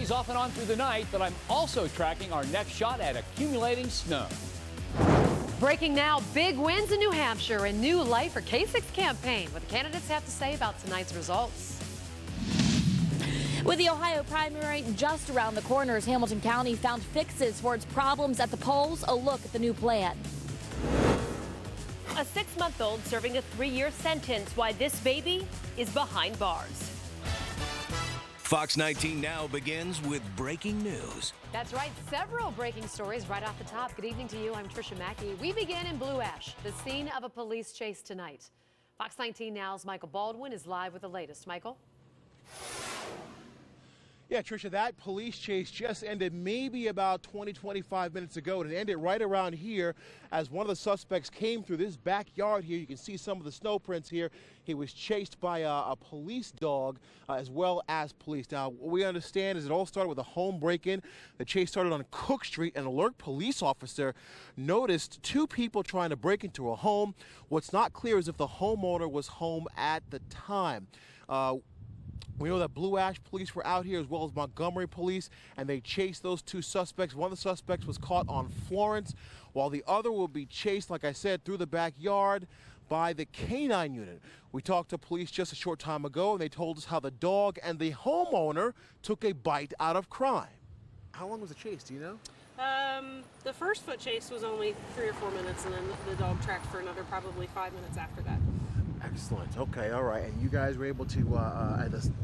days off and on through the night, but I'm also tracking our next shot at accumulating snow. Breaking now, big wins in New Hampshire and new life for Kasich's campaign. What the candidates have to say about tonight's results. With the Ohio primary just around the corners, Hamilton County found fixes for its problems at the polls. A look at the new plan. A 6-month-old serving a 3-year sentence. Why this baby is behind bars. Fox 19 Now begins with breaking news. That's right, several breaking stories right off the top. Good evening to you. I'm Tricia Mackey. We begin in Blue Ash, the scene of a police chase tonight. Fox 19 Now's Michael Baldwin is live with the latest. Michael? Yeah, Tricia, that police chase just ended maybe about 25 minutes ago. It ended right around here as one of the suspects came through this backyard here. You can see some of the snow prints here. He was chased by a police dog as well as police. Now, what we understand is it all started with a home break-in. The chase started on Cook Street. An alert police officer noticed 2 people trying to break into a home. What's not clear is if the homeowner was home at the time. We know that Blue Ash police were out here as well as Montgomery police, and they chased those 2 suspects. One of the suspects was caught on Florence, while the other will be chased, like I said, through the backyard by the canine unit. We talked to police just a short time ago, and they told us how the dog and the homeowner took a bite out of crime. How long was the chase, do you know? The first foot chase was only 3 or 4 minutes, and then the dog tracked for another probably 5 minutes after that. Excellent. Okay, all right. And you guys were able to,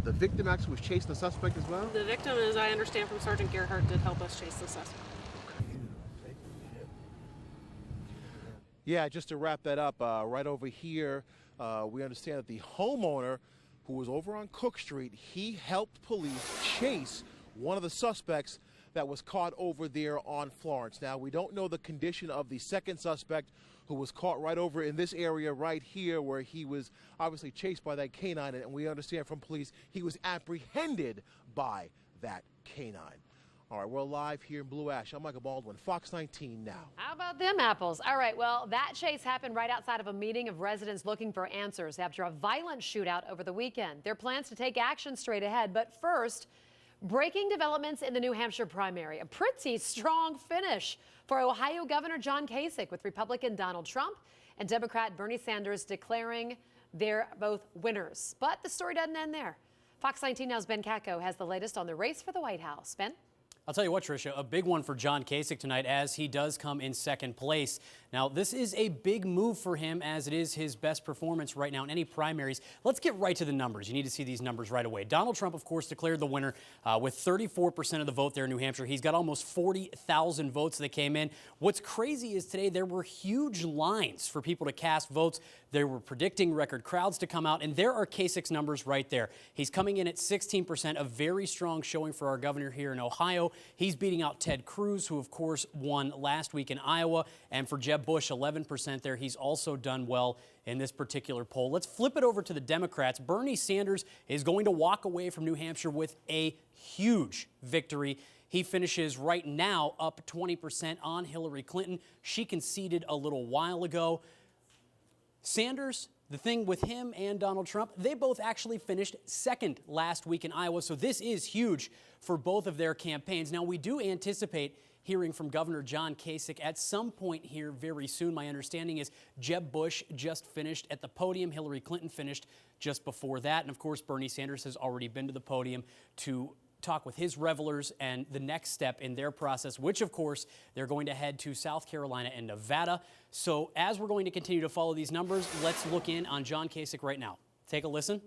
the victim actually was chasing the suspect as well? The victim, as I understand from Sergeant Gerhardt, did help us chase the suspect. Yeah, just to wrap that up, right over here, we understand that the homeowner who was over on Cook Street, he helped police chase one of the suspects that was caught over there on Florence. Now, we don't know the condition of the second suspect who was caught right over in this area right here where he was obviously chased by that canine, and we understand from police he was apprehended by that canine. All right, we're live here in Blue Ash. I'm Michael Baldwin, Fox 19 Now. How about them apples? All right, well, that chase happened right outside of a meeting of residents looking for answers after a violent shootout over the weekend. Their plans to take action straight ahead, but first, breaking developments in the New Hampshire primary. A pretty strong finish for Ohio Governor John Kasich, with Republican Donald Trump and Democrat Bernie Sanders declaring they're both winners. But the story doesn't end there. Fox 19 Now's Ben Katko has the latest on the race for the White House. Ben? I'll tell you what, Tricia, a big one for John Kasich tonight as he does come in second place. Now, this is a big move for him as it is his best performance right now in any primaries. Let's get right to the numbers. You need to see these numbers right away. Donald Trump, of course, declared the winner with 34% of the vote there in New Hampshire. He's got almost 40,000 votes that came in. What's crazy is today there were huge lines for people to cast votes. They were predicting record crowds to come out, and there are Kasich's numbers right there. He's coming in at 16%, a very strong showing for our governor here in Ohio. He's beating out Ted Cruz, who, of course, won last week in Iowa, and for Jeb Bush, 11% there. He's also done well in this particular poll. Let's flip it over to the Democrats. Bernie Sanders is going to walk away from New Hampshire with a huge victory. He finishes right now up 20% on Hillary Clinton. She conceded a little while ago. Sanders, the thing with him and Donald Trump, they both actually finished second last week in Iowa, so this is huge for both of their campaigns. Now, we do anticipate hearing from Governor John Kasich at some point here very soon. My understanding is Jeb Bush just finished at the podium. Hillary Clinton finished just before that. And, of course, Bernie Sanders has already been to the podium to talk with his revelers and the next step in their process, which, of course, they're going to head to South Carolina and Nevada. So as we're going to continue to follow these numbers, let's look in on John Kasich right now. Take a listen.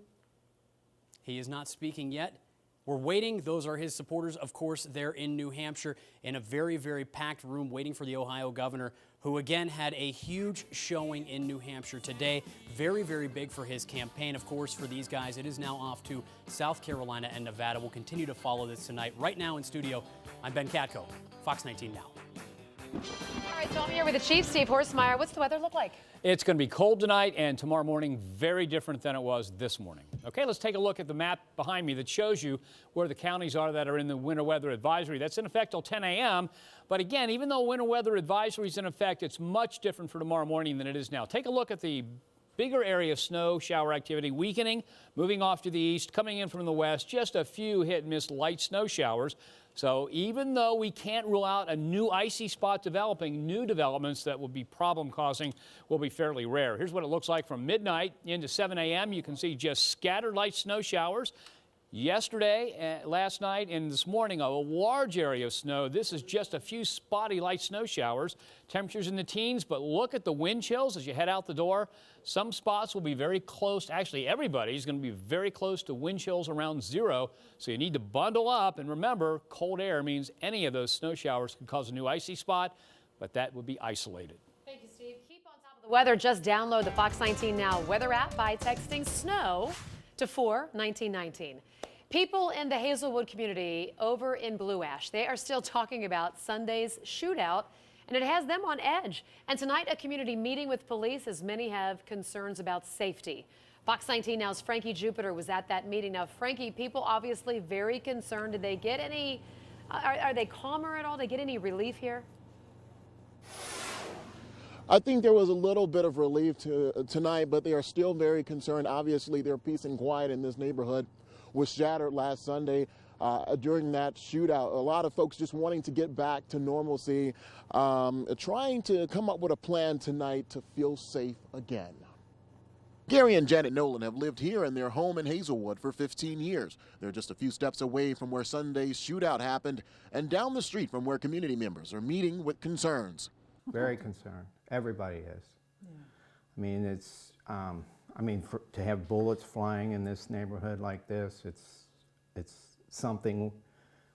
He is not speaking yet. We're waiting. Those are his supporters, of course, there in New Hampshire in a very, very packed room waiting for the Ohio governor, who again had a huge showing in New Hampshire today. Very, very big for his campaign. Of course, for these guys, it is now off to South Carolina and Nevada. We'll continue to follow this tonight. Right now in studio, I'm Ben Katko, Fox 19 Now. All right, so I'm here with the chief, Steve Horstmeyer. What's the weather look like? It's going to be cold tonight, and tomorrow morning very different than it was this morning. Okay, let's take a look at the map behind me that shows you where the counties are that are in the winter weather advisory. That's in effect till 10 a.m. But again, even though winter weather advisory is in effect, it's much different for tomorrow morning than it is now. Take a look at the bigger area of snow shower activity weakening, moving off to the east, coming in from the west, just a few hit and miss light snow showers. So even though we can't rule out a new icy spot developing, new developments that will be problem causing will be fairly rare. Here's what it looks like from midnight into 7 a.m. You can see just scattered light snow showers. Yesterday, last night, and this morning, a large area of snow. This is just a few spotty light snow showers. Temperatures in the teens, but look at the wind chills as you head out the door. Some spots will be very close. Actually, everybody's going to be very close to wind chills around 0. So you need to bundle up. And remember, cold air means any of those snow showers can cause a new icy spot, but that would be isolated. Thank you, Steve. Keep on top of the weather. Just download the Fox19 Now weather app by texting SNOW to 41919. People in the Hazelwood community over in Blue Ash, they are still talking about Sunday's shootout, and it has them on edge. And tonight, a community meeting with police as many have concerns about safety. Fox 19 Now's Frankie Jupiter was at that meeting. Now, Frankie, people obviously very concerned. Did they get any, are they calmer at all? Did they get any relief here? I think there was a little bit of relief tonight, but they are still very concerned. Obviously, their peace and quiet in this neighborhood was shattered last Sunday during that shootout. A lot of folks just wanting to get back to normalcy, trying to come up with a plan tonight to feel safe again. Gary and Janet Nolan have lived here in their home in Hazelwood for 15 years. They're just a few steps away from where Sunday's shootout happened and down the street from where community members are meeting with concerns. Very concerned. Everybody is. Yeah. I mean, it's, to have bullets flying in this neighborhood like this, it's something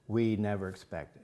we never expected.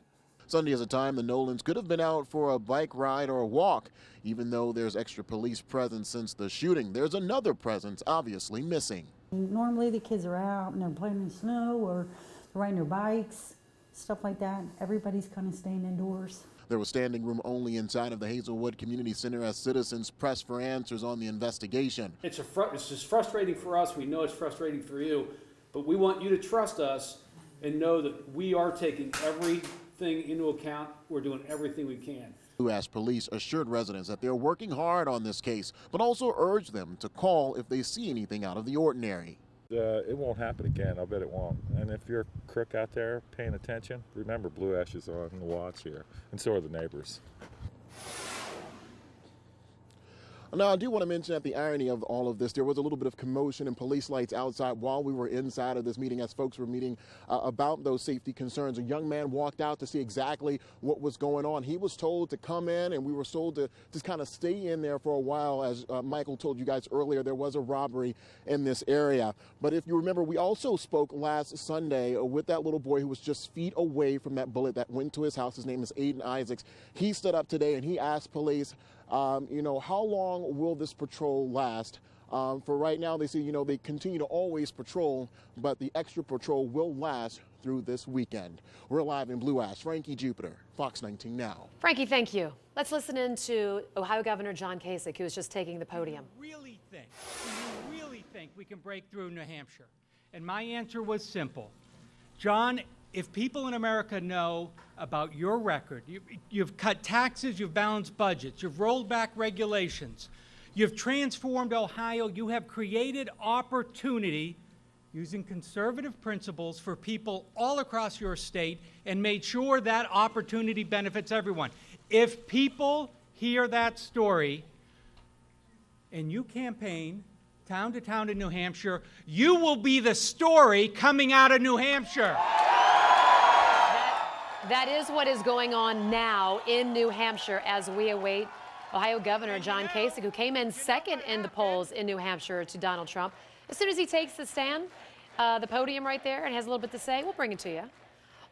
Sunday is a time the Nolans could have been out for a bike ride or a walk. Even though there's extra police presence since the shooting, there's another presence obviously missing. Normally the kids are out and they're playing in the snow or they're riding their bikes, stuff like that. Everybody's kind of staying indoors. There was standing room only inside of the Hazelwood Community Center as citizens press for answers on the investigation. It's just frustrating for us. We know it's frustrating for you, but we want you to trust us and know that we are taking everything into account. We're doing everything we can. Blue Ash police assured residents that they're working hard on this case, but also urged them to call if they see anything out of the ordinary. It won't happen again. I'll bet it won't. And if you're a crook out there paying attention, remember Blue Ash is on the watch here, and so are the neighbors. Now, I do want to mention that the irony of all of this, there was a little bit of commotion and police lights outside while we were inside of this meeting as folks were meeting about those safety concerns. A young man walked out to see exactly what was going on. He was told to come in, and we were told to just kind of stay in there for a while. As Michael told you guys earlier, there was a robbery in this area. But if you remember, we also spoke last Sunday with that little boy who was just feet away from that bullet that went to his house. His name is Aiden Isaacs. He stood up today and he asked police, how long will this patrol last? For right now, they say, they continue to always patrol, but the extra patrol will last through this weekend. We're live in Blue Ash. Frankie Jupiter, Fox 19 Now. Frankie, thank you. Let's listen in to Ohio Governor John Kasich, who was just taking the podium. Do you really think we can break through New Hampshire? And my answer was simple. John, if people in America know about your record, you've cut taxes, you've balanced budgets, you've rolled back regulations, you've transformed Ohio, you have created opportunity using conservative principles for people all across your state and made sure that opportunity benefits everyone. If people hear that story and you campaign town to town in New Hampshire, you will be the story coming out of New Hampshire. That is what is going on now in New Hampshire as we await Ohio Governor John Kasich, who came in second in the polls in New Hampshire to Donald Trump. As soon as he takes the stand, the podium right there, and has a little bit to say, we'll bring it to you.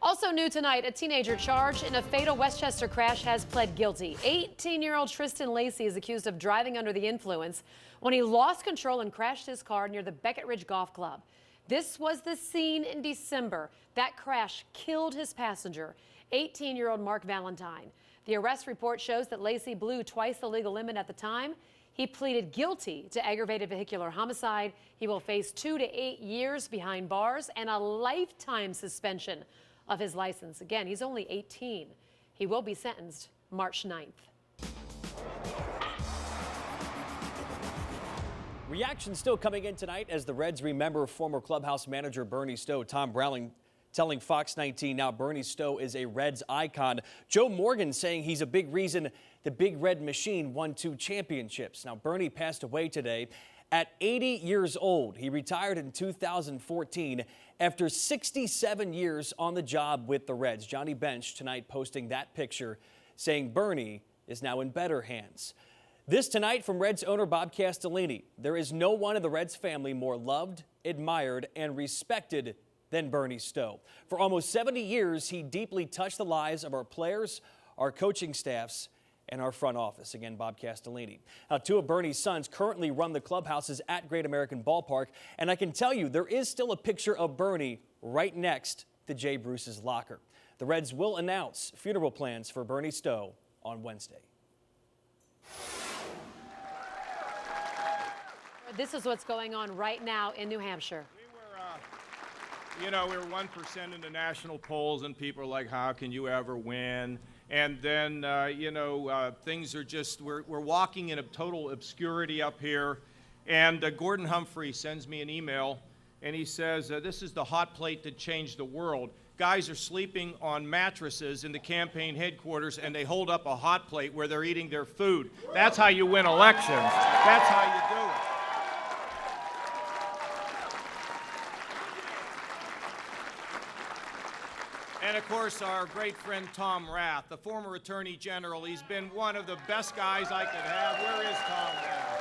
Also new tonight, a teenager charged in a fatal Westchester crash has pled guilty. 18-year-old Tristan Lacey is accused of driving under the influence when he lost control and crashed his car near the Beckett Ridge Golf Club. This was the scene in December. That crash killed his passenger, 18-year-old Mark Valentine. The arrest report shows that Lacey blew twice the legal limit at the time. He pleaded guilty to aggravated vehicular homicide. He will face 2 to 8 years behind bars and a lifetime suspension of his license. Again, he's only 18. He will be sentenced March 9th. Reaction still coming in tonight as the Reds remember former clubhouse manager Bernie Stowe. Tom Browning telling Fox 19 Now Bernie Stowe is a Reds icon. Joe Morgan saying he's a big reason the Big Red Machine won 2 championships. Now, Bernie passed away today at 80 years old. He retired in 2014 after 67 years on the job with the Reds. Johnny Bench tonight posting that picture saying Bernie is now in better hands. This tonight from Reds owner Bob Castellini. There is no one in the Reds family more loved, admired, and respected than Bernie Stowe. For almost 70 years, he deeply touched the lives of our players, our coaching staffs, and our front office. Again, Bob Castellini. Now, 2 of Bernie's sons currently run the clubhouses at Great American Ballpark, and I can tell you there is still a picture of Bernie right next to Jay Bruce's locker. The Reds will announce funeral plans for Bernie Stowe on Wednesday. This is what's going on right now in New Hampshire. We were 1% in the national polls, and people are like, how can you ever win? And then, things are just, we're walking in a total obscurity up here. And Gordon Humphrey sends me an email, and he says, this is the hot plate that changed the world. Guys are sleeping on mattresses in the campaign headquarters, and they hold up a hot plate where they're eating their food. That's how you win elections. That's how you do it. And of course, our great friend Tom Rath, the former Attorney General. He's been one of the best guys I could have. Where is Tom Rath?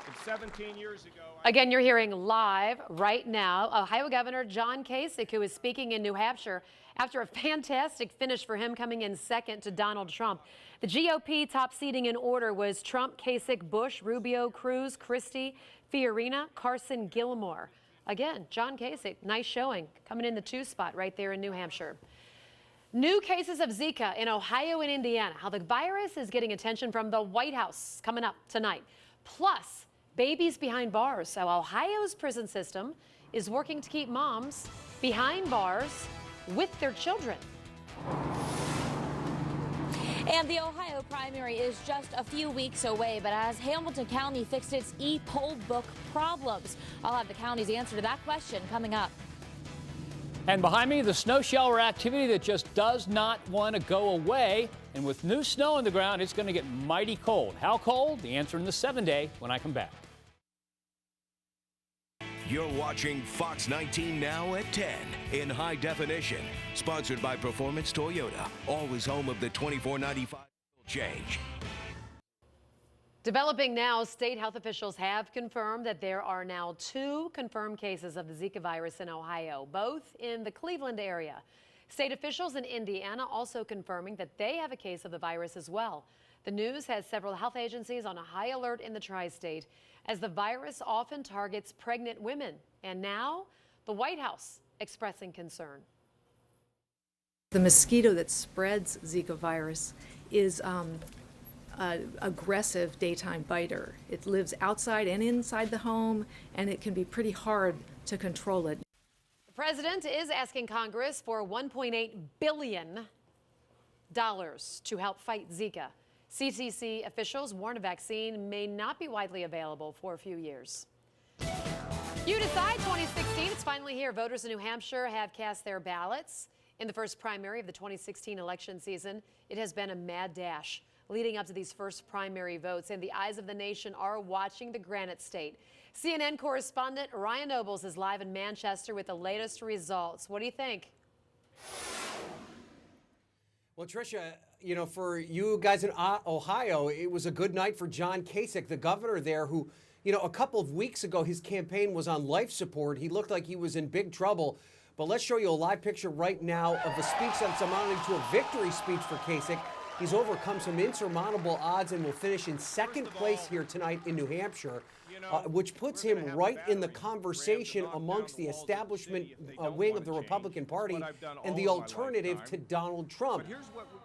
And 17 years ago. Again, you're hearing live right now Ohio Governor John Kasich, who is speaking in New Hampshire after a fantastic finish for him, coming in second to Donald Trump. The GOP top seeding in order was Trump, Kasich, Bush, Rubio, Cruz, Christie, Fiorina, Carson, Gilmore. Again, John Kasich, nice showing, coming in the 2 spot right there in New Hampshire. New cases of Zika in Ohio and Indiana. How the virus is getting attention from the White House coming up tonight. Plus, babies behind bars. So Ohio's prison system is working to keep moms behind bars with their children. And the Ohio primary is just a few weeks away, but has Hamilton County fixed its e-poll book problems? I'll have the county's answer to that question coming up. And behind me, the snow shower activity that just does not want to go away. And with new snow on the ground, it's going to get mighty cold. How cold? The answer in the 7-day when I come back. You're watching Fox 19 Now at 10 in high definition. Sponsored by Performance Toyota. Always home of the $24.95 change. Developing now, state health officials have confirmed that there are now 2 confirmed cases of the Zika virus in Ohio, both in the Cleveland area. State officials in Indiana also confirming that they have a case of the virus as well. The news has several health agencies on a high alert in the tri-state, as the virus often targets pregnant women. And now, the White House expressing concern. The mosquito that spreads Zika virus is an aggressive daytime biter. It lives outside and inside the home, and it can be pretty hard to control it. The president is asking Congress for $1.8 billion to help fight Zika. CDC officials warn a vaccine may not be widely available for a few years. You decide 2016. It's finally here. Voters in New Hampshire have cast their ballots. In the first primary of the 2016 election season, it has been a mad dash leading up to these first primary votes, and the eyes of the nation are watching the Granite State. CNN correspondent Ryan Nobles is live in Manchester with the latest results. What do you think? Well, Tricia, for you guys in Ohio, it was a good night for John Kasich, the governor there, who, a couple of weeks ago, his campaign was on life support. He looked like he was in big trouble. But let's show you a live picture right now of the speech that's amounting to a victory speech for Kasich. He's overcome some insurmountable odds and will finish in second place here tonight in New Hampshire, which puts him right in the conversation amongst the establishment wing of the Republican Party and the alternative to Donald Trump.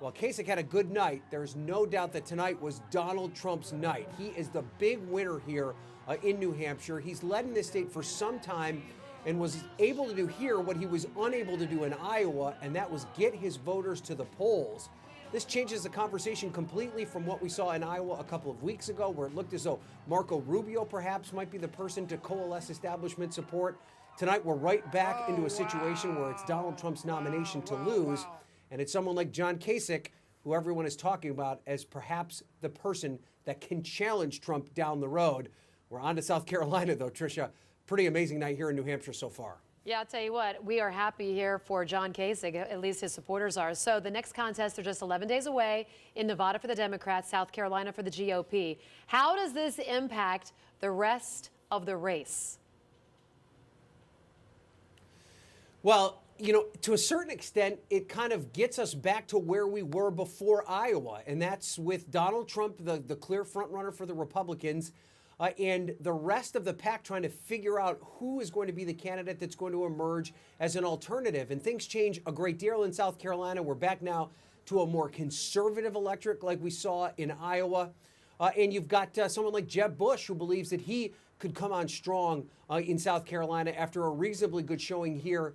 Well, Kasich had a good night. There's no doubt that tonight was Donald Trump's night. He is the big winner here in New Hampshire. He's led in this state for some time and was able to do here what he was unable to do in Iowa, and that was get his voters to the polls. This changes the conversation completely from what we saw in Iowa a couple of weeks ago, where it looked as though Marco Rubio perhaps might be the person to coalesce establishment support. Tonight, we're right back into a situation where it's Donald Trump's nomination to lose, and it's someone like John Kasich, who everyone is talking about as perhaps the person that can challenge Trump down the road. We're on to South Carolina, though, Tricia. Pretty amazing night here in New Hampshire so far. Yeah, I'll tell you what, we are happy here for John Kasich, at least his supporters are. So the next contest, they're just 11 days away in Nevada for the Democrats, South Carolina for the GOP. How does this impact the rest of the race? Well, you know, to a certain extent, it kind of gets us back to where we were before Iowa, and that's with Donald Trump, the clear frontrunner for the Republicans, and the rest of the pack trying to figure out who is going to be the candidate that's going to emerge as an alternative. And things change a great deal in South Carolina. We're back now to a more conservative electorate like we saw in Iowa. And you've got someone like Jeb Bush, who believes that he could come on strong in South Carolina after a reasonably good showing here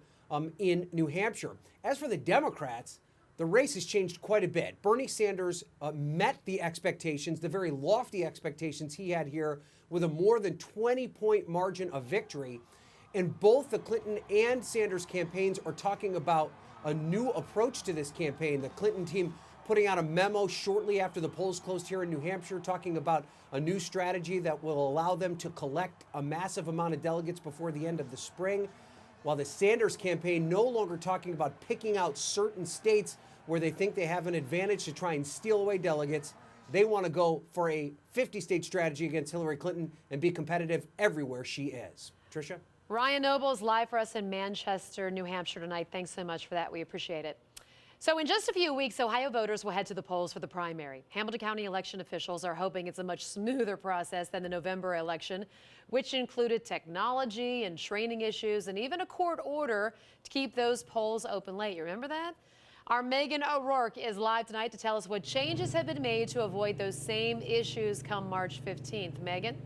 in New Hampshire. As for the Democrats, the race has changed quite a bit. Bernie Sanders met the expectations, the very lofty expectations he had here, with a more than 20-point margin of victory. And both the Clinton and Sanders campaigns are talking about a new approach to this campaign. The Clinton team putting out a memo shortly after the polls closed here in New Hampshire, talking about a new strategy that will allow them to collect a massive amount of delegates before the end of the spring. While the Sanders campaign no longer talking about picking out certain states where they think they have an advantage to try and steal away delegates. They want to go for a 50-state strategy against Hillary Clinton and be competitive everywhere she is. Tricia? Ryan Noble is live for us in Manchester, New Hampshire tonight. Thanks so much for that. We appreciate it. So in just a few weeks, Ohio voters will head to the polls for the primary. Hamilton County election officials are hoping it's a much smoother process than the November election, which included technology and training issues and even a court order to keep those polls open late. You remember that? Our Megan O'Rourke is live tonight to tell us what changes have been made to avoid those same issues come March 15th. Megan?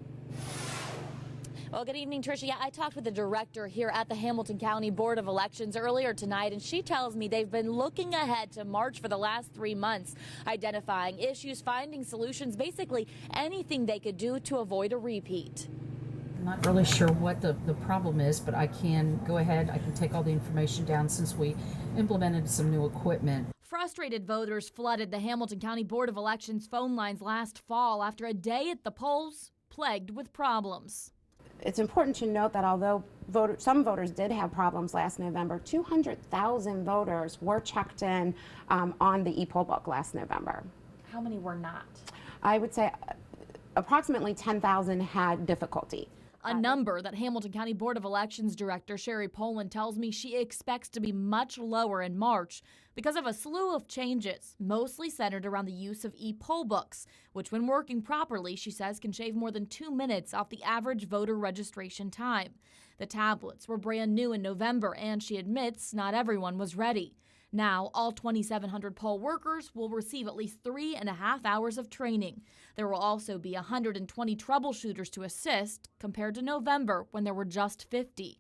Well, good evening, Tricia. Yeah, I talked with the director here at the Hamilton County Board of Elections earlier tonight, and she tells me they've been looking ahead to March for the last 3 months, identifying issues, finding solutions, basically anything they could do to avoid a repeat. I'm not really sure what the problem is, but I can go ahead, I can take all the information down since we implemented some new equipment. Frustrated voters flooded the Hamilton County Board of Elections phone lines last fall after a day at the polls plagued with problems. It's important to note that although some voters did have problems last November, 200,000 voters were checked in on the e-poll book last November. How many were not? I would say approximately 10,000 had difficulty. A number that Hamilton County Board of Elections Director Sherry Poland tells me she expects to be much lower in March because of a slew of changes, mostly centered around the use of e-poll books, which when working properly, she says, can shave more than 2 minutes off the average voter registration time. The tablets were brand new in November, and she admits not everyone was ready. Now, all 2,700 poll workers will receive at least 3.5 hours of training. There will also be 120 troubleshooters to assist, compared to November, when there were just 50.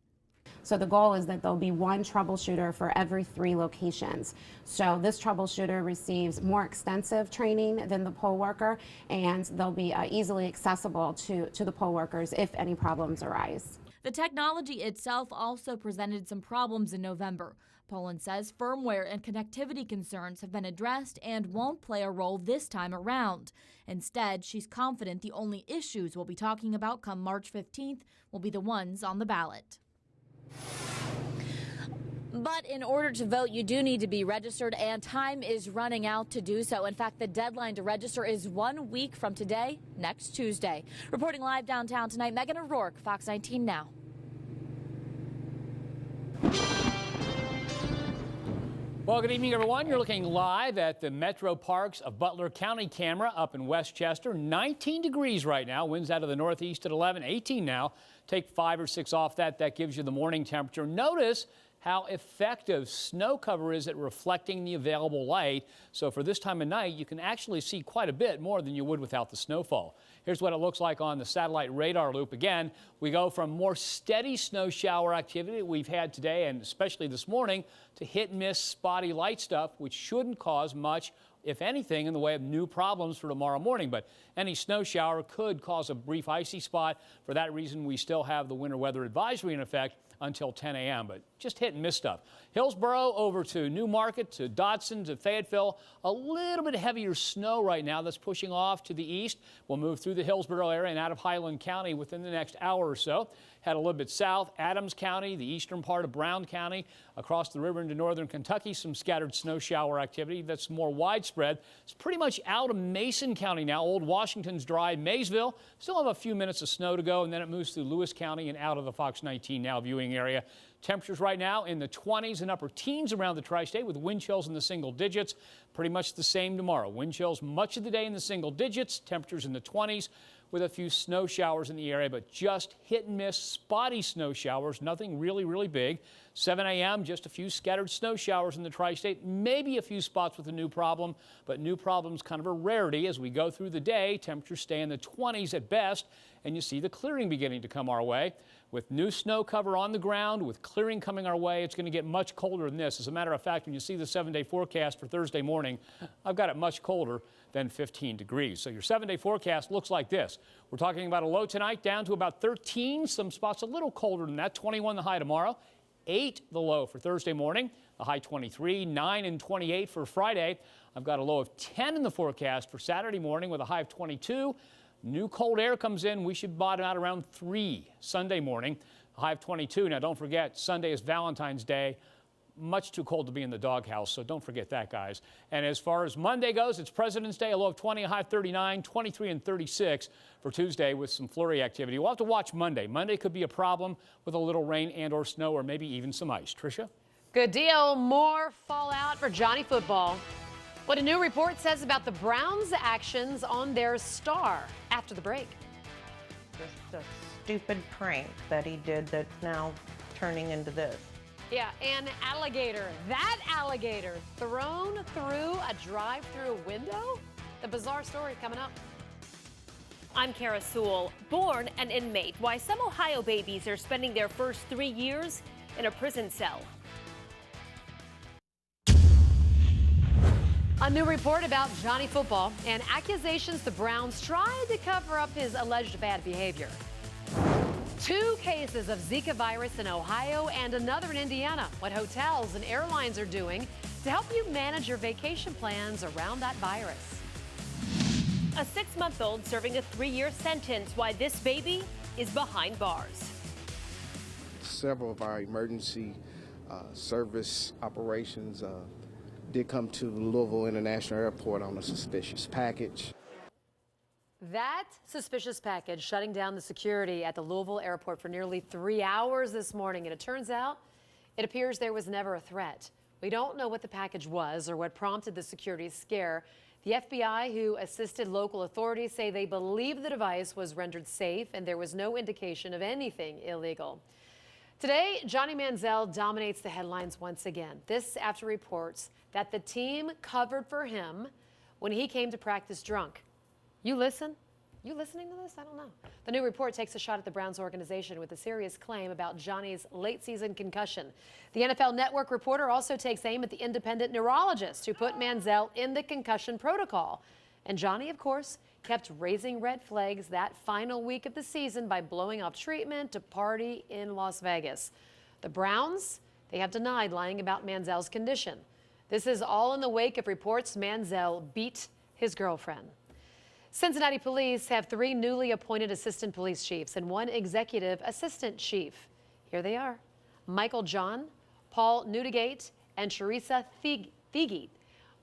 So the goal is that there'll be one troubleshooter for every 3 locations. So this troubleshooter receives more extensive training than the poll worker, and they'll be easily accessible to the poll workers if any problems arise. The technology itself also presented some problems in November. Poland says firmware and connectivity concerns have been addressed and won't play a role this time around. Instead, she's confident the only issues we'll be talking about come March 15th will be the ones on the ballot. But in order to vote, you do need to be registered, and time is running out to do so. In fact, the deadline to register is 1 week from today, next Tuesday. Reporting live downtown tonight, Megan O'Rourke, Fox 19 Now. Well, good evening, everyone. You're looking live at the Metro Parks of Butler County camera up in Westchester. 19 degrees right now. Winds out of the northeast at 11, 18 now. Take 5 or 6 off that. That gives you the morning temperature. Notice how effective snow cover is at reflecting the available light. So for this time of night, you can actually see quite a bit more than you would without the snowfall. Here's what it looks like on the satellite radar loop. Again, we go from more steady snow shower activity we've had today and especially this morning to hit and miss spotty light stuff, which shouldn't cause much if anything, in the way of new problems for tomorrow morning. But any snow shower could cause a brief icy spot. For that reason, we still have the winter weather advisory in effect until 10 a.m., but just hit and miss stuff. Hillsboro over to Newmarket, to Dodson, to Fayetteville. A little bit heavier snow right now that's pushing off to the east. We'll move through the Hillsboro area and out of Highland County within the next hour or so. Head a little bit south, Adams County, the eastern part of Brown County, across the river into northern Kentucky, some scattered snow shower activity that's more widespread. It's pretty much out of Mason County now. Old Washington's dry. Maysville still have a few minutes of snow to go, and then it moves through Lewis County and out of the Fox19 Now viewing area. Temperatures right now in the 20s and upper teens around the tri-state with wind chills in the single digits. Pretty much the same tomorrow. Wind chills much of the day in the single digits. Temperatures in the 20s with a few snow showers in the area, but just hit and miss spotty snow showers. Nothing really big. 7 a.m., just a few scattered snow showers in the tri-state. Maybe a few spots with a new problem, but new problem's kind of a rarity. As we go through the day, temperatures stay in the 20s at best, and you see the clearing beginning to come our way. With new snow cover on the ground, with clearing coming our way, it's going to get much colder than this. As a matter of fact, when you see the 7-day forecast for Thursday morning, I've got it much colder than 15 degrees. So your 7-day forecast looks like this. We're talking about a low tonight down to about 13. Some spots a little colder than that. 21 the high tomorrow. 8 the low for Thursday morning. The high 23. 9 and 28 for Friday. I've got a low of 10 in the forecast for Saturday morning with a high of 22. New cold air comes in. We should bottom out around 3 Sunday morning. A high of 22. Now, don't forget, Sunday is Valentine's Day. Much too cold to be in the doghouse, so don't forget that, guys. And as far as Monday goes, it's President's Day, a low of 20, a high of 39, 23 and 36 for Tuesday with some flurry activity. We'll have to watch Monday. Monday could be a problem with a little rain and or snow or maybe even some ice. Tricia? Good deal. More fallout for Johnny Football. What a new report says about the Browns' actions on their star after the break. Just a stupid prank that he did that's now turning into this. Yeah, an alligator. That alligator thrown through a drive-through window? The bizarre story coming up. I'm Kara Sewell. Born an inmate, why some Ohio babies are spending their first 3 years in a prison cell. A new report about Johnny Football and accusations the Browns tried to cover up his alleged bad behavior. 2 cases of Zika virus in Ohio and another in Indiana. What hotels and airlines are doing to help you manage your vacation plans around that virus. A 6-month-old serving a 3-year sentence, why this baby is behind bars. Several of our emergency service operations did come to Louisville International Airport on a suspicious package. That suspicious package shutting down the security at the Louisville airport for nearly 3 hours this morning. And it turns out it appears there was never a threat. We don't know what the package was or what prompted the security scare. The FBI, who assisted local authorities, say they believe the device was rendered safe and there was no indication of anything illegal. Today, Johnny Manziel dominates the headlines once again. This after reports that the team covered for him when he came to practice drunk. You listen? You listening to this? I don't know. The new report takes a shot at the Browns organization with a serious claim about Johnny's late season concussion. The NFL Network reporter also takes aim at the independent neurologist who put Manziel in the concussion protocol. And Johnny, of course, kept raising red flags that final week of the season by blowing off treatment to party in Las Vegas. The Browns, they have denied lying about Manziel's condition. This is all in the wake of reports Manziel beat his girlfriend. Cincinnati police have 3 newly appointed assistant police chiefs and 1 executive assistant chief. Here they are: Michael John, Paul Newdigate, and Teresa Thiegeet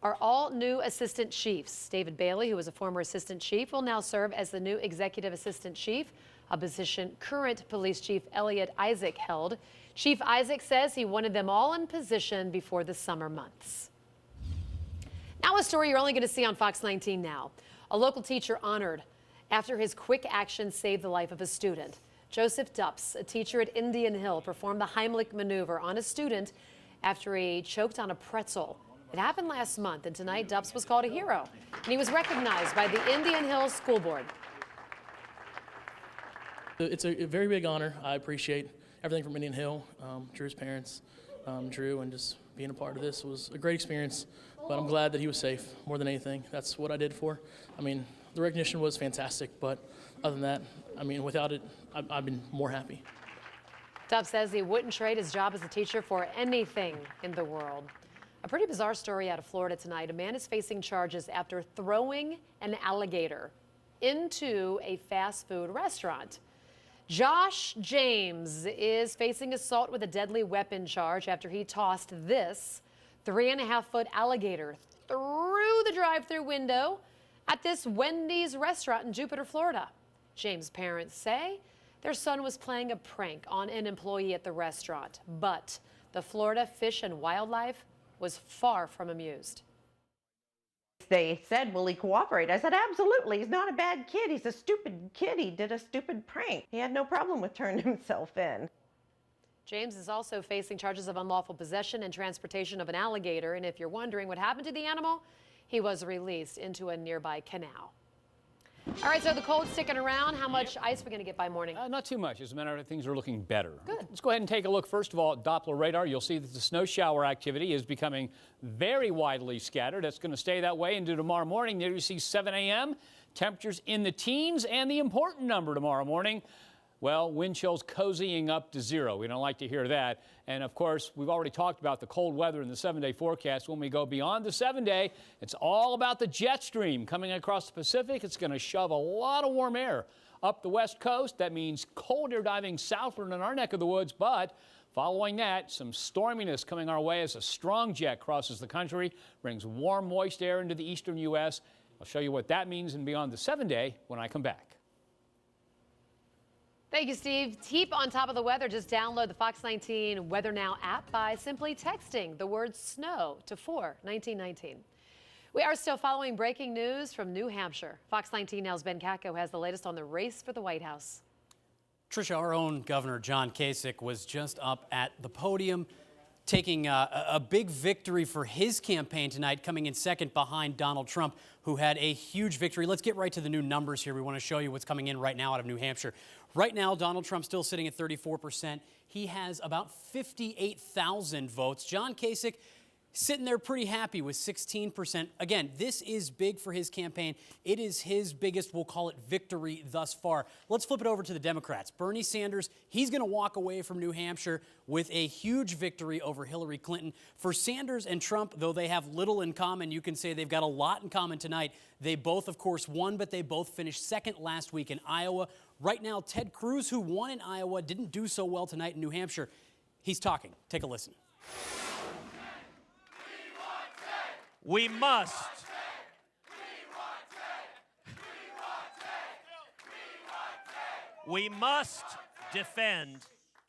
are all new assistant chiefs. David Bailey, who was a former assistant chief, will now serve as the new executive assistant chief, a position current police chief Elliot Isaac held. Chief Isaac says he wanted them all in position before the summer months. Now a story you're only going to see on Fox19 Now. A local teacher honored after his quick action saved the life of a student. Joseph Dupps, a teacher at Indian Hill, performed the Heimlich maneuver on a student after he choked on a pretzel. It happened last month, and tonight Dupps was called a hero, and he was recognized by the Indian Hill School Board. It's a very big honor. I appreciate everything from Indian Hill, Drew's parents, Drew, and just being a part of this was a great experience. but I'm glad that he was safe more than anything. That's what I did for. I mean, the recognition was fantastic, but other than that, I mean, without it, I've been more happy. Duff says he wouldn't trade his job as a teacher for anything in the world. A pretty bizarre story out of Florida tonight. A man is facing charges after throwing an alligator into a fast food restaurant. Josh James is facing assault with a deadly weapon charge after he tossed this 3.5-foot alligator through the drive-thru window at this Wendy's restaurant in Jupiter, Florida. James' parents say their son was playing a prank on an employee at the restaurant, but the Florida Fish and Wildlife was far from amused. They said, will he cooperate? I said, absolutely. He's not a bad kid. He's a stupid kid. He did a stupid prank. He had no problem with turning himself in. James is also facing charges of unlawful possession and transportation of an alligator. And if you're wondering what happened to the animal, he was released into a nearby canal. All right, so the cold's sticking around. How much ice are we going to get by morning? Not too much. As a matter of fact, things are looking better. Good. Let's go ahead and take a look. First of all, at Doppler radar, you'll see that the snow shower activity is becoming very widely scattered. It's going to stay that way into tomorrow morning. There you see 7 a.m. Temperatures in the teens, and the important number tomorrow morning, well, wind chills cozying up to 0. We don't like to hear that. And, of course, we've already talked about the cold weather in the 7-day forecast. When we go beyond the 7-day, it's all about the jet stream coming across the Pacific. It's going to shove a lot of warm air up the west coast. That means cold air diving southward in our neck of the woods. But following that, some storminess coming our way as a strong jet crosses the country, brings warm, moist air into the eastern U.S. I'll show you what that means in beyond the 7-day when I come back. Thank you, Steve. Keep on top of the weather. Just download the Fox 19 Weather Now app by simply texting the word snow to 41919. We are still following breaking news from New Hampshire. Fox 19 Now's Ben Katko has the latest on the race for the White House. Tricia, our own Governor John Kasich was just up at the podium taking a big victory for his campaign tonight, coming in second behind Donald Trump, who had a huge victory. Let's get right to the new numbers here. We want to show you what's coming in right now out of New Hampshire. Right now, Donald Trump still sitting at 34%. He has about 58,000 votes. John Kasich sitting there pretty happy with 16%. Again, this is big for his campaign. It is his biggest, we'll call it, victory thus far. Let's flip it over to the Democrats. Bernie Sanders, he's going to walk away from New Hampshire with a huge victory over Hillary Clinton. For Sanders and Trump, though they have little in common, you can say they've got a lot in common tonight. They both, of course, won, but they both finished second last week in Iowa. Right now, Ted Cruz, who won in Iowa, didn't do so well tonight in New Hampshire. He's talking. Take a listen. We must. We must defend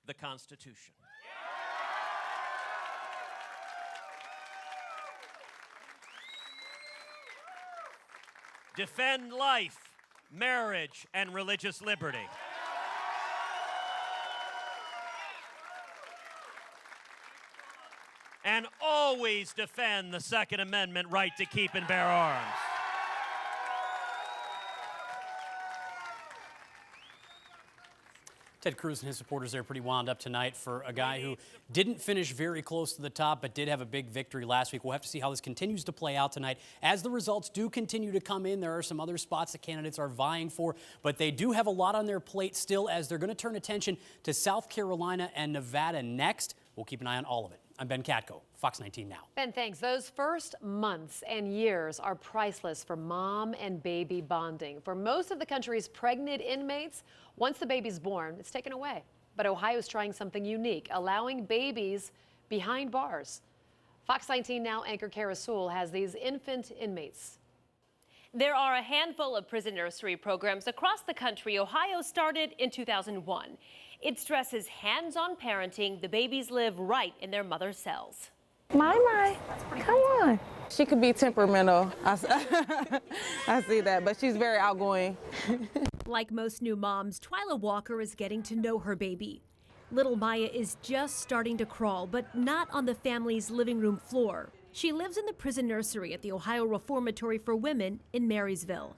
the Constitution. Defend life, marriage, and religious liberty. And always defend the Second Amendment right to keep and bear arms. Ted Cruz and his supporters there pretty wound up tonight for a guy who didn't finish very close to the top, but did have a big victory last week. We'll have to see how this continues to play out tonight. As the results do continue to come in, there are some other spots that candidates are vying for, but they do have a lot on their plate still, as they're going to turn attention to South Carolina and Nevada next. We'll keep an eye on all of it. I'm Ben Katko, Fox 19 Now. Ben, thanks. Those first months and years are priceless for mom and baby bonding. For most of the country's pregnant inmates, once the baby's born, it's taken away. But Ohio's trying something unique, allowing babies behind bars. Fox 19 Now anchor Kara Sewell has these infant inmates. There are a handful of prison nursery programs across the country. Ohio started in 2001. It stresses hands-on parenting. The babies live right in their mother's cells. My, come on. She could be temperamental. I see that, but she's very outgoing. Like most new moms, Twyla Walker is getting to know her baby. Little Maya is just starting to crawl, but not on the family's living room floor. She lives in the prison nursery at the Ohio Reformatory for Women in Marysville.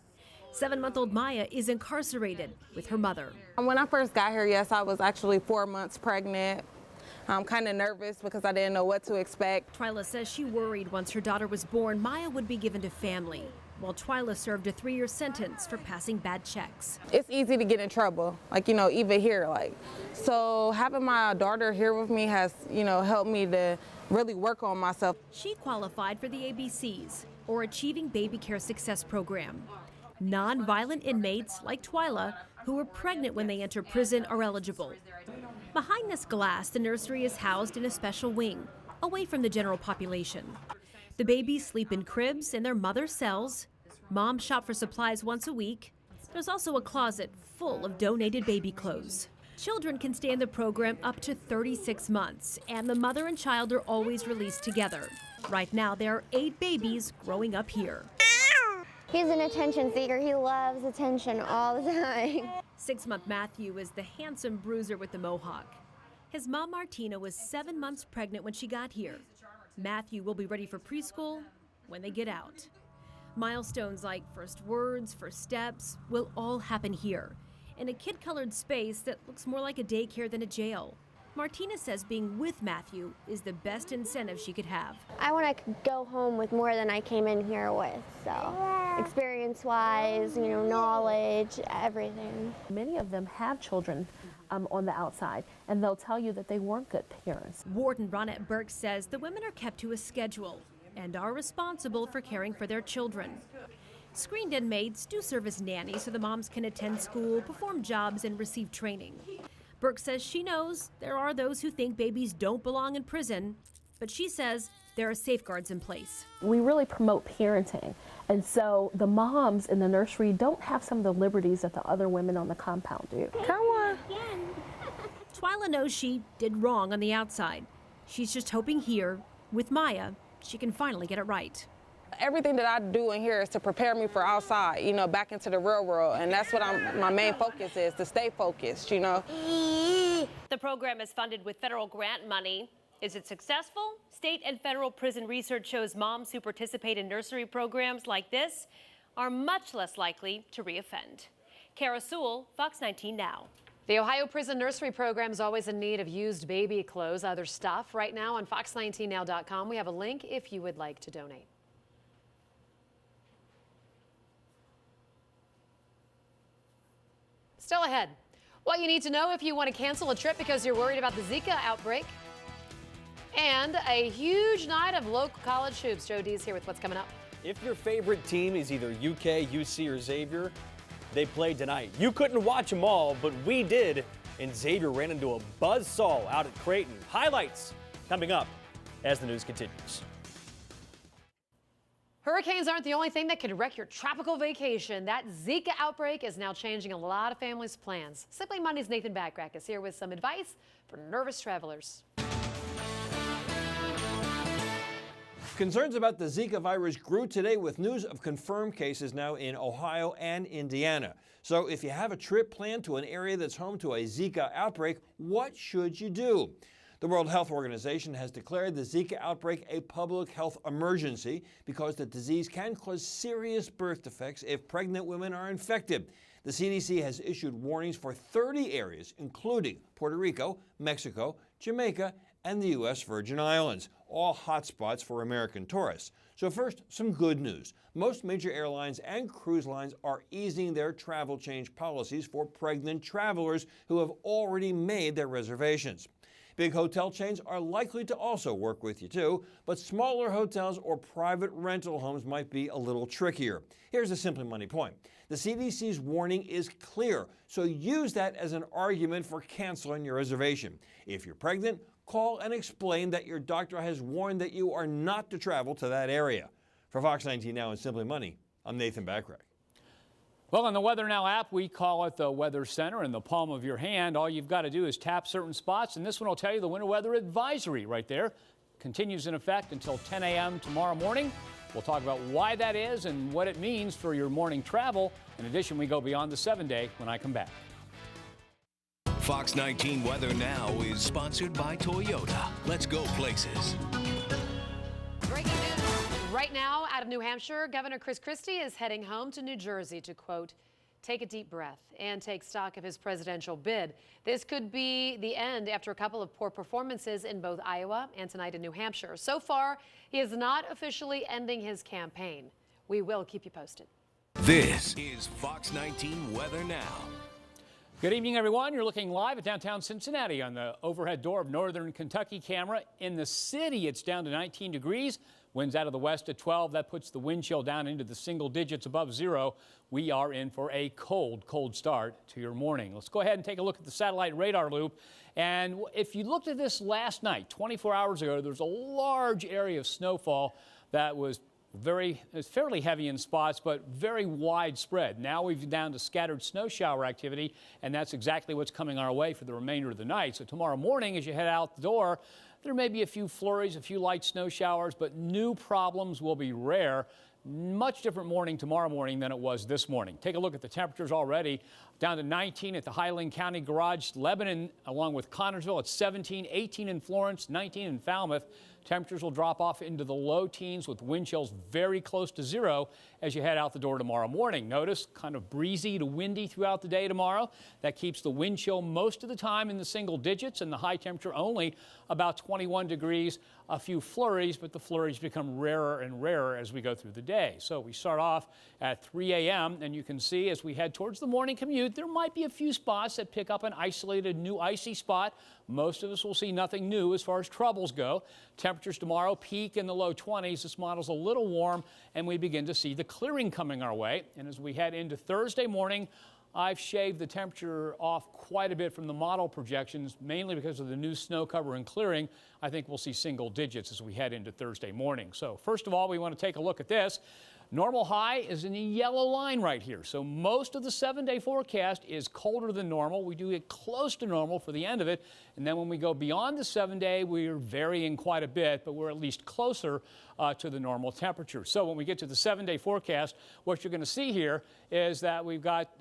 7-month-old Maya is incarcerated with her mother. When I first got here, yes, I was actually 4 months pregnant. I'm kind of nervous because I didn't know what to expect. Twyla says she worried once her daughter was born, Maya would be given to family, while Twyla served a 3-year sentence for passing bad checks. It's easy to get in trouble, like, even here, so having my daughter here with me has, helped me to really work on myself. She qualified for the ABCs, or Achieving Baby Care Success Program. Non-violent inmates like Twyla, who are pregnant when they enter prison, are eligible. Behind this glass, the nursery is housed in a special wing, away from the general population. The babies sleep in cribs in their mother's cells. Moms shop for supplies once a week. There's also a closet full of donated baby clothes. Children can stay in the program up to 36 months, and the mother and child are always released together. Right now, there are 8 babies growing up here. He's an attention seeker. He loves attention all the time. 6-month Matthew is the handsome bruiser with the mohawk. His mom, Martina, was 7 months pregnant when she got here. Matthew will be ready for preschool when they get out. Milestones like first words, first steps will all happen here, in a kid-colored space that looks more like a daycare than a jail. Martina says being with Matthew is the best incentive she could have. I want to go home with more than I came in here with, so experience-wise, knowledge, everything. Many of them have children on the outside, and they'll tell you that they weren't good parents. Warden Ronette Burke says the women are kept to a schedule and are responsible for caring for their children. Screened inmates do serve as nannies so the moms can attend school, perform jobs, and receive training. Burke says she knows there are those who think babies don't belong in prison, but she says there are safeguards in place. We really promote parenting, and so the moms in the nursery don't have some of the liberties that the other women on the compound do. Come on. Twyla knows she did wrong on the outside. She's just hoping here, with Maya, she can finally get it right. Everything that I do in here is to prepare me for outside, back into the real world. And that's what my main focus is, to stay focused, The program is funded with federal grant money. Is it successful? State and federal prison research shows moms who participate in nursery programs like this are much less likely to reoffend. Kara Sewell, Fox 19 Now. The Ohio prison nursery program is always in need of used baby clothes, other stuff. Right now on Fox19Now.com, we have a link if you would like to donate. Still ahead, what you need to know if you want to cancel a trip because you're worried about the Zika outbreak. And a huge night of local college hoops. Joe D's here with what's coming up. If your favorite team is either UK, UC, or Xavier, they played tonight. You couldn't watch them all, but we did, and Xavier ran into a buzzsaw out at Creighton. Highlights coming up as the news continues. Hurricanes aren't the only thing that could wreck your tropical vacation. That Zika outbreak is now changing a lot of families' plans. Simply Monday's Nathan Backrack is here with some advice for nervous travelers. Concerns about the Zika virus grew today with news of confirmed cases now in Ohio and Indiana. So if you have a trip planned to an area that's home to a Zika outbreak, what should you do? The World Health Organization has declared the Zika outbreak a public health emergency because the disease can cause serious birth defects if pregnant women are infected. The CDC has issued warnings for 30 areas, including Puerto Rico, Mexico, Jamaica, and the U.S. Virgin Islands, all hotspots for American tourists. So first, some good news. Most major airlines and cruise lines are easing their travel change policies for pregnant travelers who have already made their reservations. Big hotel chains are likely to also work with you too, but smaller hotels or private rental homes might be a little trickier. Here's the Simply Money point. The CDC's warning is clear, so use that as an argument for canceling your reservation. If you're pregnant, call and explain that your doctor has warned that you are not to travel to that area. For Fox 19 Now and Simply Money, I'm Nathan Backrack. Well, on the Weather Now app, we call it the Weather Center in the palm of your hand. All you've got to do is tap certain spots, and this one will tell you the winter weather advisory right there. Continues in effect until 10 a.m. tomorrow morning. We'll talk about why that is and what it means for your morning travel. In addition, we go beyond the 7-day when I come back. Fox 19 Weather Now is sponsored by Toyota. Let's go places. Breaking news right now out of New Hampshire, Governor Chris Christie is heading home to New Jersey to, quote, take a deep breath and take stock of his presidential bid. This could be the end after a couple of poor performances in both Iowa and tonight in New Hampshire. So far, he is not officially ending his campaign. We will keep you posted. This is Fox 19 Weather Now. Good evening, everyone. You're looking live at downtown Cincinnati on the overhead door of Northern Kentucky camera. In the city, it's down to 19 degrees. Winds out of the west at 12. That puts the wind chill down into the single digits above zero. We are in for a cold, cold start to your morning. Let's go ahead and take a look at the satellite radar loop. And if you looked at this last night, 24 hours ago, there was a large area of snowfall that was fairly heavy in spots, but very widespread. Now we've down to scattered snow shower activity, and that's exactly what's coming our way for the remainder of the night. So tomorrow morning, as you head out the door, there may be a few flurries, a few light snow showers, but new problems will be rare. Much different morning tomorrow morning than it was this morning. Take a look at the temperatures already. Down to 19 at the Highland County Garage. Lebanon, along with Connersville, at 17, 18 in Florence, 19 in Falmouth. Temperatures will drop off into the low teens with wind chills very close to zero as you head out the door tomorrow morning. Notice kind of breezy to windy throughout the day tomorrow. That keeps the wind chill most of the time in the single digits and the high temperature only about 21 degrees. A few flurries, but the flurries become rarer and rarer as we go through the day. So we start off at 3 a.m. and you can see as we head towards the morning commute, there might be a few spots that pick up an isolated new icy spot. Most of us will see nothing new as far as troubles go. Temperatures tomorrow peak in the low 20s. This model's a little warm, and we begin to see the clearing coming our way. And as we head into Thursday morning, I've shaved the temperature off quite a bit from the model projections, mainly because of the new snow cover and clearing. I think we'll see single digits as we head into Thursday morning. So first of all, we want to take a look at this. Normal high is in the yellow line right here. So most of the 7-day forecast is colder than normal. We do get close to normal for the end of it. And then when we go beyond the 7-day, we're varying quite a bit, but we're at least closer to the normal temperature. So when we get to the 7-day forecast, what you're going to see here is that we've got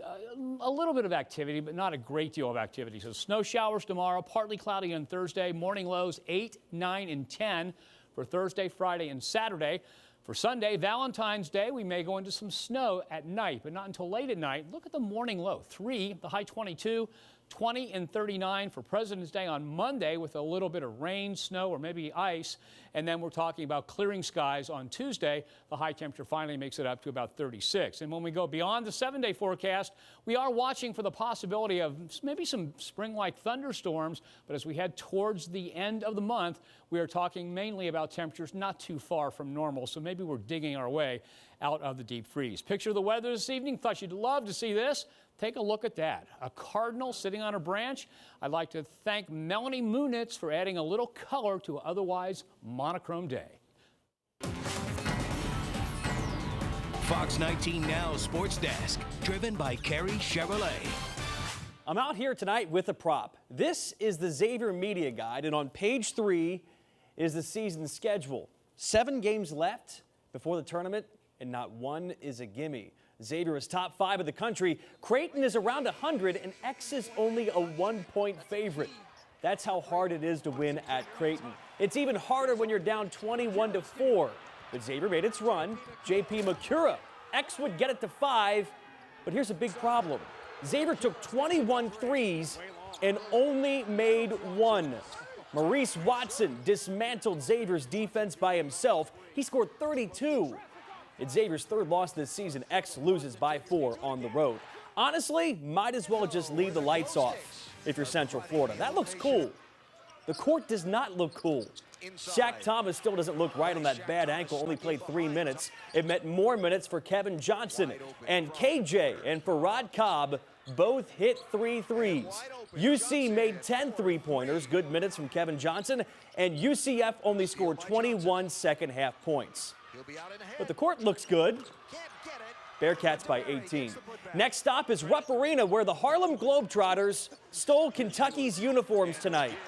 a little bit of activity, but not a great deal of activity. So snow showers tomorrow, partly cloudy on Thursday, morning lows 8, 9, and 10 for Thursday, Friday, and Saturday. For Sunday, Valentine's Day, we may go into some snow at night, but not until late at night. Look at the morning low, 3, the high 22, 20 and 39 for President's Day on Monday with a little bit of rain, snow, or maybe ice. And then we're talking about clearing skies on Tuesday. The high temperature finally makes it up to about 36. And when we go beyond the 7-day forecast, we are watching for the possibility of maybe some spring-like thunderstorms. But as we head towards the end of the month, we are talking mainly about temperatures not too far from normal. So maybe we're digging our way out of the deep freeze. Picture the weather this evening. Thought you'd love to see this. Take a look at that. A cardinal sitting on a branch. I'd like to thank Melanie Munitz for adding a little color to an otherwise monochrome day. Fox 19 Now Sports Desk, driven by Kerry Chevrolet. I'm out here tonight with a prop. This is the Xavier Media Guide, and on page 3 is the season schedule. 7 games left before the tournament, and not one is a gimme. Xavier is top 5 of the country. Creighton is around 100, and X is only a 1-point favorite. That's how hard it is to win at Creighton. It's even harder when you're down 21-4. But Xavier made its run. J.P. Macura. X would get it to 5, but here's a big problem. Xavier took 21 threes and only made 1. Maurice Watson dismantled Xavier's defense by himself. He scored 32. It's Xavier's 3rd loss this season. X loses by 4 on the road. Honestly, might as well just leave the lights off if you're Central Florida. That looks cool. The court does not look cool. Shaq Thomas still doesn't look right on that bad ankle, only played 3 minutes. It meant more minutes for Kevin Johnson. And KJ and Farad Cobb both hit 3 threes. UC made 10 three-pointers, good minutes from Kevin Johnson, and UCF only scored 21 second-half points. But the court looks good. Bearcats by 18. Next stop is Rupp Arena, where the Harlem Globetrotters stole Kentucky's uniforms tonight.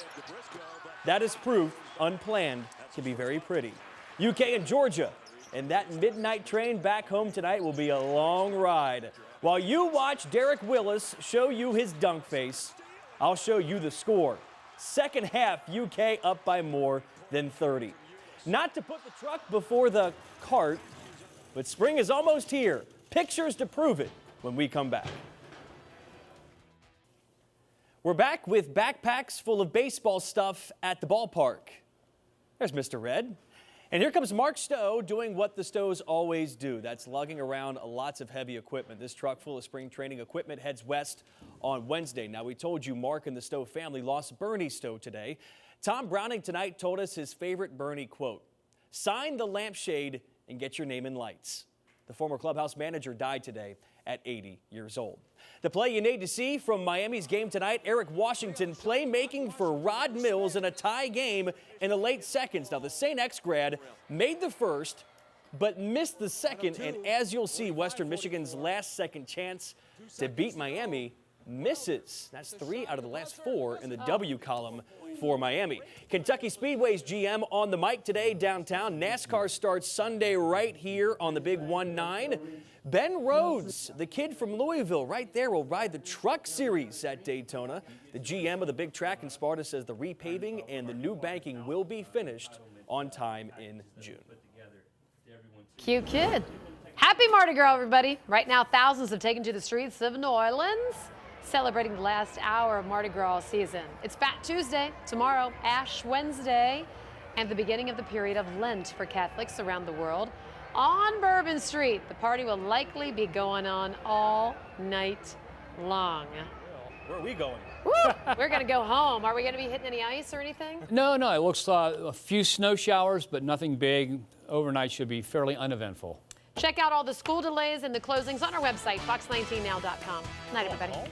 That is proof unplanned can be very pretty. UK and Georgia, and that midnight train back home tonight will be a long ride. While you watch Derek Willis show you his dunk face, I'll show you the score. Second half, UK up by more than 30. Not to put the truck before the cart, but spring is almost here. Pictures to prove it. when we come back. We're back with backpacks full of baseball stuff at the ballpark. There's Mr. Red. And here comes Mark Stowe doing what the Stows always do. That's lugging around lots of heavy equipment. This truck full of spring training equipment heads west on Wednesday. Now, we told you Mark and the Stowe family lost Bernie Stowe today. Tom Browning tonight told us his favorite Bernie quote: "Sign the lampshade and get your name in lights." The former clubhouse manager died today at 80 years old. The play you need to see from Miami's game tonight, Eric Washington playmaking for Rod Mills in a tie game in the late seconds. Now, the St. X grad made the first, but missed the second, and as you'll see, Western Michigan's last-second chance to beat Miami misses. That's 3 out of the last 4 in the W column for Miami. Kentucky Speedway's GM on the mic today downtown. NASCAR starts Sunday right here on the big 1-9. Ben Rhodes, the kid from Louisville, right there, will ride the Truck Series at Daytona. The GM of the big track in Sparta says the repaving and the new banking will be finished on time in June. Cute kid. Happy Mardi Gras, everybody. Right now, thousands have taken to the streets of New Orleans, celebrating the last hour of Mardi Gras season. It's Fat Tuesday, tomorrow Ash Wednesday, and the beginning of the period of Lent for Catholics around the world. On Bourbon Street, the party will likely be going on all night long. Where are we going? Woo! We're going to go home. Are we going to be hitting any ice or anything? No, it looks a few snow showers, but nothing big. Overnight should be fairly uneventful. Check out all the school delays and the closings on our website, fox19now.com. Night, everybody.